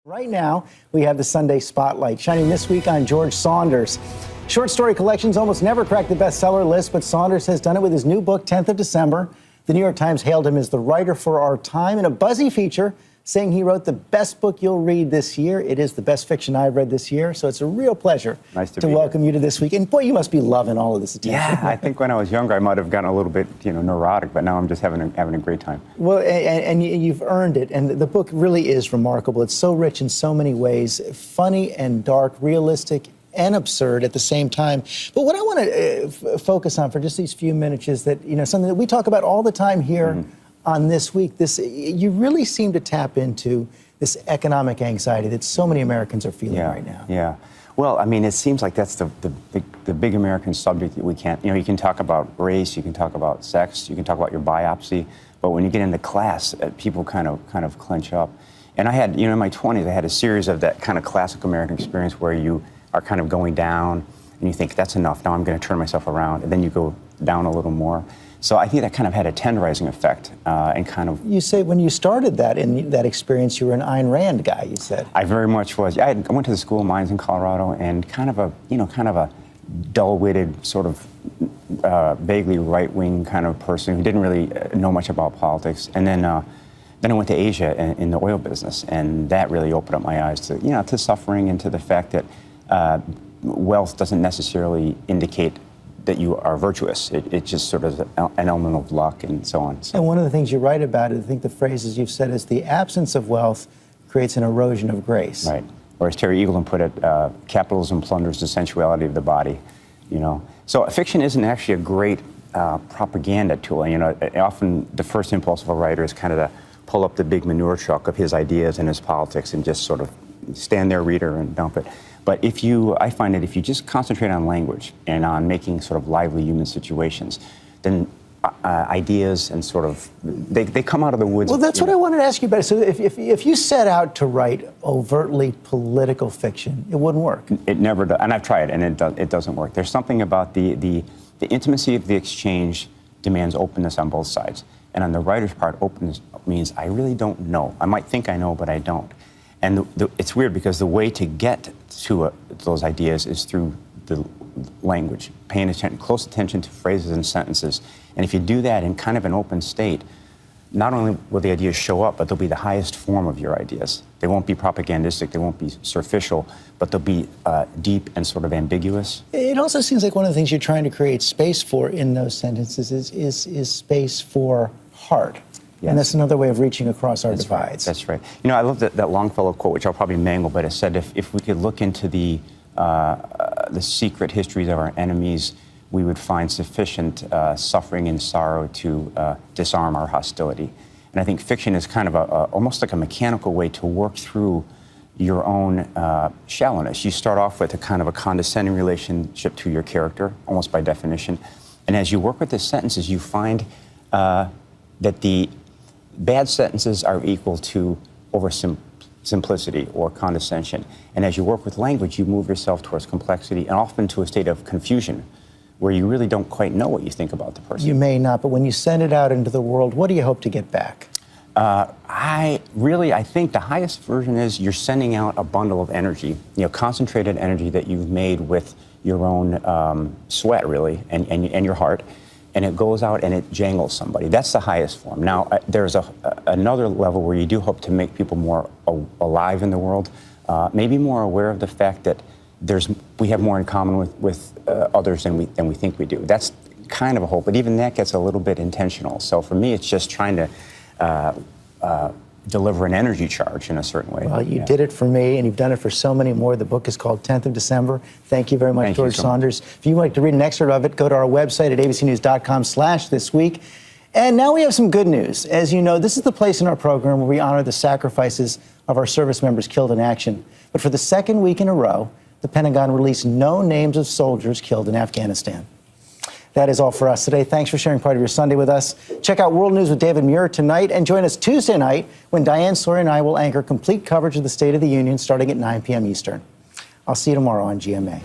Right now, we have the Sunday Spotlight, shining this week on George Saunders. Short story collections almost never crack the bestseller list, but Saunders has done it with his new book, 10th of December. The New York Times hailed him as the writer for our time in a buzzy feature, saying he wrote the best book you'll read this year. It is the best fiction I've read this year, so it's a real pleasure to welcome you to this week. And boy, you must be loving all of this attention. Yeah, I think when I was younger, I might have gotten a little bit, neurotic, but now I'm just having a great time. Well, and you've earned it, and the book really is remarkable. It's so rich in so many ways, funny and dark, realistic and absurd at the same time. But what I want to focus on for just these few minutes is that, something that we talk about all the time here on This Week. You really seem to tap into this economic anxiety that so many Americans are feeling right now. Yeah. Well, I mean, it seems like that's the big American subject that we can't, you can talk about race, you can talk about sex, you can talk about your biopsy, but when you get into class, people kind of clench up. And I had, in my 20s, I had a series of that kind of classic American experience where you are kind of going down and you think, that's enough, now I'm going to turn myself around, and then you go down a little more. So I think that kind of had a tenderizing effect and kind of... You say when you started that, in that experience, you were an Ayn Rand guy, you said. I very much was. I went to the School of Mines in Colorado, and kind of a dull-witted, sort of vaguely right-wing kind of person who didn't really know much about politics. And then I went to Asia in the oil business, and that really opened up my eyes to suffering and to the fact that wealth doesn't necessarily indicate that you are virtuous. It just sort of an element of luck and so on. And one of the things you write about, I think the phrases you've said is the absence of wealth creates an erosion of grace. Right. Or as Terry Eagleton put it, capitalism plunders the sensuality of the body. So fiction isn't actually a great propaganda tool. Often the first impulse of a writer is kind of to pull up the big manure truck of his ideas and his politics and just sort of stand there, reader, and dump it. But I find that if you just concentrate on language and on making sort of lively human situations, then ideas and sort of, they come out of the woods. Well, that's what I wanted to ask you about. So if you set out to write overtly political fiction, it wouldn't work. It never does, and I've tried, and it doesn't work. There's something about the intimacy of the exchange demands openness on both sides. And on the writer's part, openness means I really don't know. I might think I know, but I don't. And it's weird because the way to get to those ideas is through the language, paying close attention to phrases and sentences. And if you do that in kind of an open state, not only will the ideas show up, but they'll be the highest form of your ideas. They won't be propagandistic, they won't be superficial, but they'll be deep and sort of ambiguous. It also seems like one of the things you're trying to create space for in those sentences is space for heart. Yes. And that's another way of reaching across our divides. That's right. I love that Longfellow quote, which I'll probably mangle, but it said, if we could look into the secret histories of our enemies, we would find sufficient suffering and sorrow to disarm our hostility. And I think fiction is kind of almost like a mechanical way to work through your own shallowness. You start off with a kind of a condescending relationship to your character, almost by definition. And as you work with the sentences, you find that the bad sentences are equal to simplicity or condescension. And as you work with language, you move yourself towards complexity and often to a state of confusion where you really don't quite know what you think about the person. You may not, but when you send it out into the world, what do you hope to get back? I think the highest version is you're sending out a bundle of energy, concentrated energy that you've made with your own sweat, really, and your heart. And it goes out and it jangles somebody. That's the highest form. Now, there's another level where you do hope to make people more alive in the world, maybe more aware of the fact that we have more in common with others than we think we do. That's kind of a hope, but even that gets a little bit intentional. So for me, it's just trying to deliver an energy charge in a certain way. Well, you did it for me, and you've done it for so many more. The book is called 10th of December. Thank you very much, George Saunders. If you'd like to read an excerpt of it, go to our website at abcnews.com/thisweek. And now we have some good news. As you know, this is the place in our program where we honor the sacrifices of our service members killed in action. But for the second week in a row, the Pentagon released no names of soldiers killed in Afghanistan. That is all for us today. Thanks for sharing part of your Sunday with us. Check out World News with David Muir tonight, and join us Tuesday night when Diane Sawyer and I will anchor complete coverage of the State of the Union starting at 9 p.m. Eastern. I'll see you tomorrow on GMA.